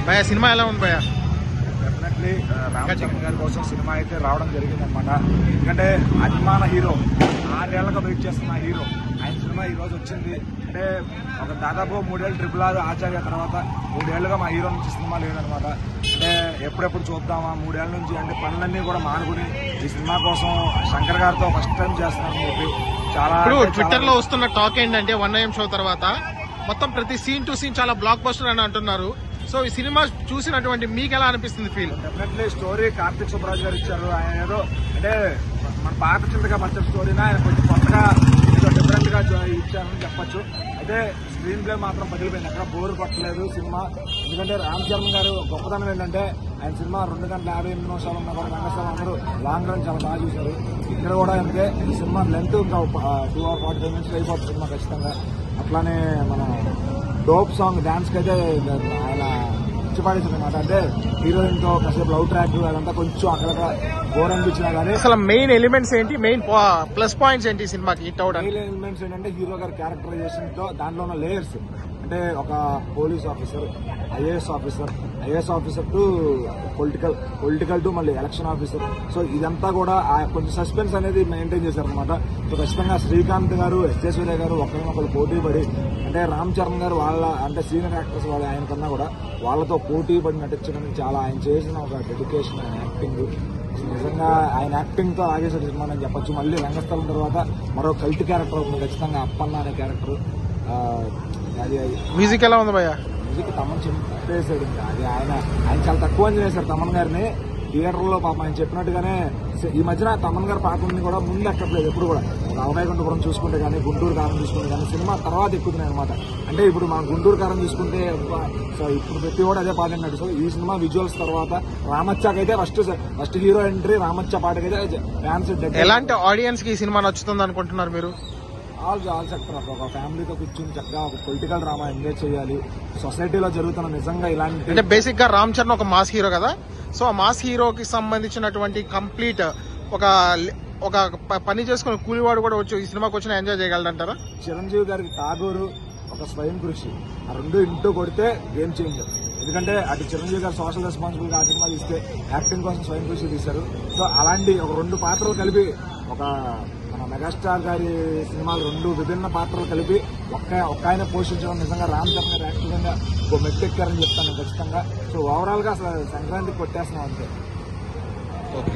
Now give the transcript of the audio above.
భయ సినిమా ఎలా ఉంది భయ? డెఫినెట్లీ రామ్ చరణ్ గారి కోసం సినిమా అయితే రావడం జరిగింది అనమాట. ఎందుకంటే అభిమాన హీరో, 6 ఏళ్లుగా వెయిట్ చేస్తున్న హీరో, ఆయన సినిమా ఈ రోజు వచ్చింది. అంటే ఒక దాదాపు 3 ఏళ్ళు RRR ఆచార్య తర్వాత 3 ఏళ్లుగా మా హీరో నుంచి సినిమా లేదనమాట. అంటే ఎప్పుడెప్పుడు చూద్దామా 3 ఏళ్ల నుంచి అంటే పనులన్నీ కూడా మానుకుని ఈ సినిమా కోసం శంకర్ గారితో ఫస్ట్ టైం చేస్తున్నారని చెప్పి చాలా ట్విట్టర్ లో వస్తున్న టాక్ ఏంటంటే 1AM షో తర్వాత మొత్తం ప్రతి సీన్ టు సీన్ చాలా బ్లాక్ బస్టర్ అని అంటున్నారు. సో ఈ సినిమా చూసినటువంటి మీకు ఎలా అనిపిస్తుంది feel? Definitely story Karthik Subbaraj గారు ఇచ్చారు. ఆయన ఏదో అంటే మన పాత చింతగా మంచి స్టోరీనా ఆయన కొంచెం కొత్తగా డిఫరెంట్ గా ఇచ్చారని చెప్పొచ్చు. అయితే స్క్రీన్ ప్లే మాత్రం పగిలిపోయింది, ఎక్కడ బోర్ పట్టలేదు సినిమా. ఎందుకంటే రామ్ చరణ్ గారు గొప్పతనం ఏంటంటే ఆయన సినిమా 2 గంటల 58 నిమిషాలు ఉన్న కూడా రంగస్థలం అందరూ లాంగ్ రన్ చాలా బాగా చూశారు. ఇక్కడ కూడా అంతే, ఈ సినిమా లెంత్ ఇంకా 2 hours 45 minutes అయిపోతుంది సినిమా ఖచ్చితంగా. అట్లానే మన డోప్ సాంగ్ డాన్స్ కి అయితే ఆయన ఇచ్చిపాడేసింది అనమాట. అంటే హీరోయిన్ తో కాసేపు లవ్ ట్రాక్ అదంతా కొంచెం అక్కడ బోర్ అనిపించినా కానీ అసలు మెయిన్ ఎలిమెంట్స్ ఏంటి, మెయిన్ ప్లస్ పాయింట్స్ ఏంటి సినిమాకి హిట్ అవడానికి? మెయిన్ ఎలిమెంట్స్ ఏంటంటే హీరో గారి క్యారెక్టరైజేషన్ తో దాంట్లో ఉన్న లేయర్స్. అంటే ఒక police officer, IAS officer to political to మళ్ళీ ఎలక్షన్ ఆఫీసర్. సో ఇదంతా కూడా కొంచెం సస్పెన్స్ అనేది మెయింటైన్ చేశారనమాట. సో ఖచ్చితంగా శ్రీకాంత్ గారు, ఎస్జే సూర్య గారు ఒకరినొకరు పోటీ పడి, అంటే రామ్ చరణ్ గారు వాళ్ళ అంటే సీనియర్ యాక్టర్స్ వాళ్ళు ఆయన కన్నా కూడా వాళ్ళతో పోటీ పడి నటించడం చాలా ఆయన చేసిన ఒక డెడికేషన్, ఆయన యాక్టింగ్ నిజంగా ఆయన యాక్టింగ్ తో ఆగేసాడు సినిమా అని చెప్పొచ్చు. మళ్ళీ రంగస్థలం తర్వాత మరో కల్ట్ క్యారెక్టర్ అవుతుంది ఖచ్చితంగా, అప్పన్న అనే క్యారెక్టర్. అది మ్యూజిక్ ఎలా ఉంది భయ్య? మ్యూజిక్ తమన్ చెప్పేసాడు. ఇంకా అది ఆయన చాలా తక్కువ అంచనా వేశారు తమన్ గారిని థియేటర్లో. పాపం ఆయన చెప్పినట్టుగానే ఈ మధ్యన తమన్ గారి పాటలన్నీ కూడా ముందు ఎక్కట్లేదు ఎప్పుడు కూడా. అవగాయకుంటపురం చూసుకుంటే కానీ, గుంటూరు కారం చూసుకుంటే కానీ సినిమా తర్వాత ఎక్కుతున్నాయి అనమాట. అంటే ఇప్పుడు మనం గుంటూరు కారం చూసుకుంటే సో ఇప్పుడు ప్రతి కూడా అదే పాట అన్నాడు. సో ఈ సినిమా విజువల్స్ తర్వాత రామచ్చాకైతే ఫస్ట్ హీరో ఎంట్రీ రామచ్చ పాటకైతే ఫ్యాన్స్. ఎలాంటి ఆడియన్స్ కి ఈ సినిమా నచ్చుతుంది అనుకుంటున్నారు మీరు? ఆల్ సెక్టర్ ఒక ఫ్యామిలీతో కూర్చొని చక్కగా ఒక పొలిటికల్ డ్రామా ఎంజాయ్ చేయాలి. సొసైటీలో జరుగుతున్న నిజంగా ఇలాంటి, అంటే బేసిక్ గా రామ్ చరణ్ ఒక మాస్ హీరో కదా. సో ఆ మాస్ హీరోకి సంబంధించినటువంటి కంప్లీట్ ఒక పని చేసుకుని కూలివాడు కూడా వచ్చి ఈ సినిమాకి వచ్చిన ఎంజాయ్ చేయగలరంటారా? చిరంజీవి గారికి ఠాగూరు, ఒక స్వయం కృషి, ఆ 2 ఇంటూ కొడితే గేమ్ చేంజర్. ఎందుకంటే అటు చిరంజీవి గారు సోషల్ రెస్పాన్సిబుల్ గా ఆ సినిమా తీస్తే, యాక్టింగ్ కోసం స్వయం కృషి తీశారు. సో అలాంటి ఒక 2 పాత్రలు కలిపి ఒక మన మెగాస్టార్ గారి సినిమాలు 2 విభిన్న పాత్రలు కలిపి ఒక్క ఆయన పోషించడం నిజంగా రామ్ చరణ్ గారు యాక్టింగ్ గా మెట్టెక్కారని చెప్తాను ఖచ్చితంగా. సో ఓవరాల్ గా అసలు సంక్రాంతికి కొట్టేస్తున్నాం అంతే.